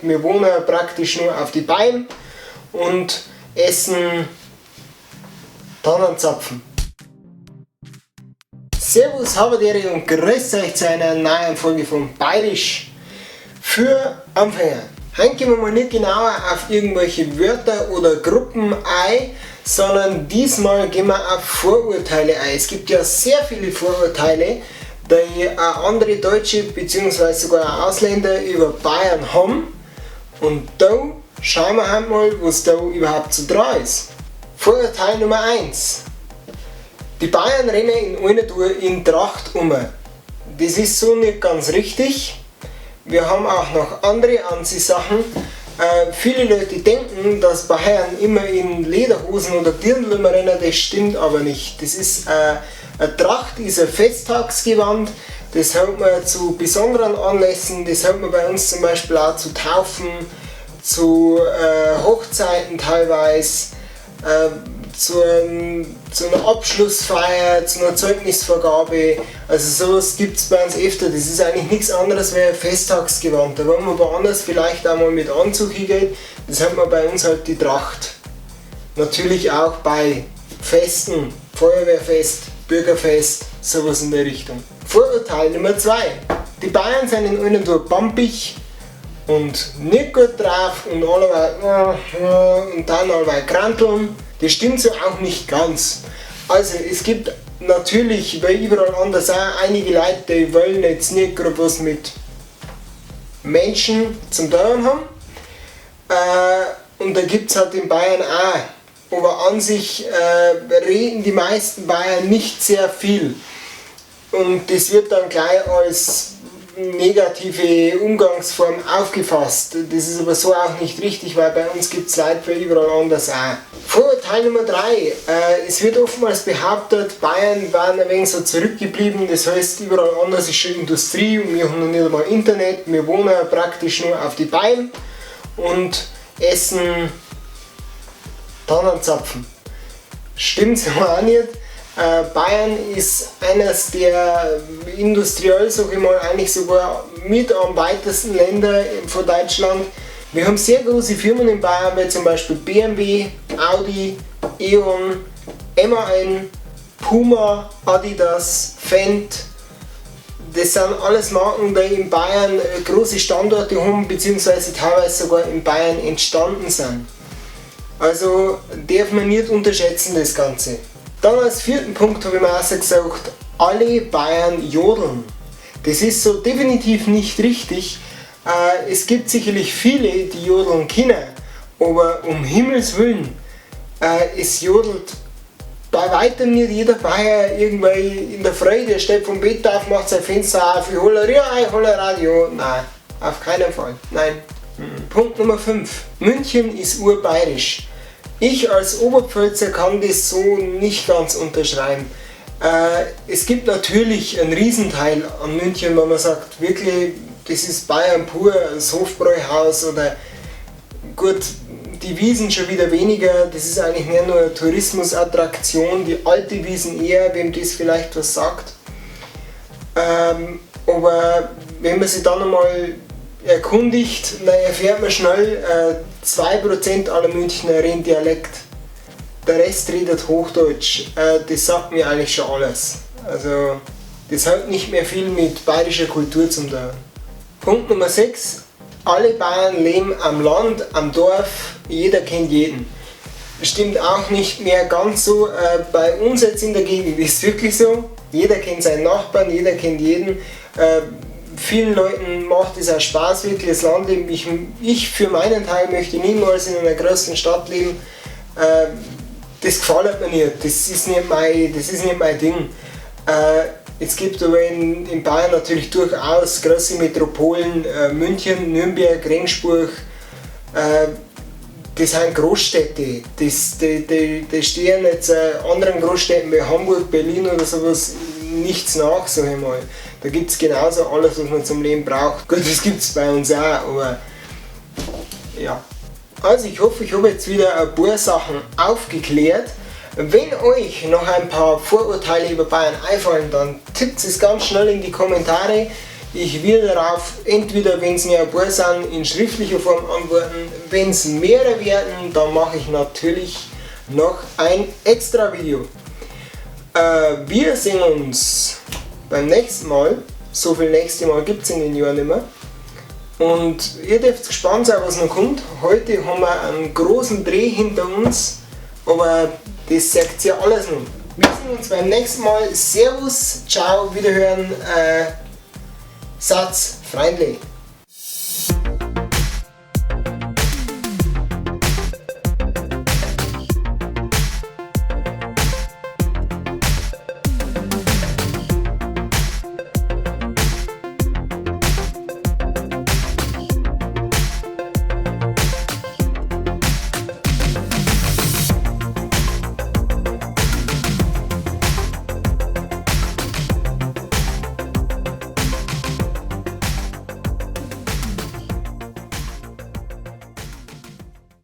wir wohnen praktisch nur auf die Beine und essen Tannenzapfen. Servus, Haberdere und grüßt euch zu einer neuen Folge von Bayerisch für Anfänger. Heute gehen wir mal nicht genauer auf irgendwelche Wörter oder Gruppen ein, sondern diesmal gehen wir auf Vorurteile ein. Es gibt ja sehr viele Vorurteile, die auch andere Deutsche bzw. sogar auch Ausländer über Bayern haben. Und da schauen wir halt mal, was da überhaupt so dran ist. Vorurteil Nummer 1. Die Bayern rennen in einer Tour in Tracht um. Das ist so nicht ganz richtig. Wir haben auch noch andere Anziehsachen. Viele Leute denken, dass Bayern immer in Lederhosen oder Dirndl rennen, das stimmt aber nicht. Das ist eine Tracht, ist ein Festtagsgewand, das hat man zu besonderen Anlässen, das hat man bei uns zum Beispiel auch zu Taufen, zu Hochzeiten teilweise, zu einer Abschlussfeier, zu einer Zeugnisvergabe. Also sowas gibt es bei uns öfter. Das ist eigentlich nichts anderes wie ein Festtagsgewand. Da wenn man woanders vielleicht auch mal mit Anzug hingeht, das hat man bei uns halt die Tracht. Natürlich auch bei Festen, Feuerwehrfest, Bürgerfest, sowas in der Richtung. Vorurteil Nummer 2. Die Bayern sind in einer Tour pampig und nicht gut drauf und dann allweil kranteln. Das stimmt so auch nicht ganz. Also es gibt natürlich, weil überall anders auch, einige Leute, die wollen jetzt nicht gerade was mit Menschen zum tun haben. Und da gibt es halt in Bayern auch. Aber an sich reden die meisten Bayern nicht sehr viel. Und das wird dann gleich als negative Umgangsform aufgefasst. Das ist aber so auch nicht richtig, weil bei uns gibt es Leute für überall anders auch. Vorurteil Nummer 3. Es wird oftmals behauptet, Bayern waren ein wenig so zurückgeblieben, das heißt überall anders ist schon Industrie und wir haben noch nicht einmal Internet, wir wohnen praktisch nur auf die Beine und essen Tannenzapfen. Stimmt so auch nicht. Bayern ist eines der industriell, sage ich mal, eigentlich sogar mit am weitesten Länder von Deutschland. Wir haben sehr große Firmen in Bayern, wie zum Beispiel BMW, Audi, E.ON, MAN, Puma, Adidas, Fendt. Das sind alles Marken, die in Bayern große Standorte haben, beziehungsweise teilweise sogar in Bayern entstanden sind. Also darf man nicht unterschätzen das Ganze. Dann als vierten Punkt habe ich mir auch so gesagt, alle Bayern jodeln. Das ist so definitiv nicht richtig. Es gibt sicherlich viele, die jodeln können, aber um Himmels Willen, es jodelt bei weitem nicht jeder Bayer irgendwie in der Freude, der steht vom Bett auf, macht sein Fenster auf, ich hole Radio. Nein, auf keinen Fall, nein. Punkt Nummer 5. München ist urbayerisch. Ich als Oberpfälzer kann das so nicht ganz unterschreiben. Es gibt natürlich einen Riesenteil an München, wenn man sagt, wirklich, das ist Bayern pur, das Hofbräuhaus oder gut, die Wiesn schon wieder weniger, das ist eigentlich mehr nur eine Tourismusattraktion, die alte Wiesn eher, wem das vielleicht was sagt. Aber wenn man sich dann einmal erkundigt, dann erfährt man schnell, 2% aller Münchner reden Dialekt. Der Rest redet Hochdeutsch. Das sagt mir eigentlich schon alles. Also, das hat nicht mehr viel mit bayerischer Kultur zu tun. Punkt Nummer 6. Alle Bayern leben am Land, am Dorf, jeder kennt jeden. Das stimmt auch nicht mehr ganz so. Bei uns jetzt in der Gegend ist es wirklich so. Jeder kennt seinen Nachbarn, jeder kennt jeden. Vielen Leuten macht es auch Spaß, wirklich das Landleben. Ich für meinen Teil möchte niemals in einer großen Stadt leben. Das gefällt mir nicht. Das ist nicht mein Ding. Es gibt aber in Bayern natürlich durchaus große Metropolen, München, Nürnberg, Regensburg. Das sind Großstädte. Die stehen jetzt anderen Großstädten wie Hamburg, Berlin oder sowas nichts nach, sag ich mal. Da gibt es genauso alles, was man zum Leben braucht. Gut, das gibt es bei uns auch, aber ja. Also ich hoffe, ich habe jetzt wieder ein paar Sachen aufgeklärt. Wenn euch noch ein paar Vorurteile über Bayern einfallen, dann tippt es ganz schnell in die Kommentare. Ich werde darauf, entweder wenn es mir ein paar sind, in schriftlicher Form antworten. Wenn es mehrere werden, dann mache ich natürlich noch ein extra Video. Wir sehen uns beim nächsten Mal. So viel nächste Mal gibt es in den Jahren nicht mehr. Und ihr dürft gespannt sein, was noch kommt. Heute haben wir einen großen Dreh hinter uns, aber das sagt ihr alles noch. Wir sehen uns beim nächsten Mal. Servus, ciao, wiederhören, Satz, freundlich.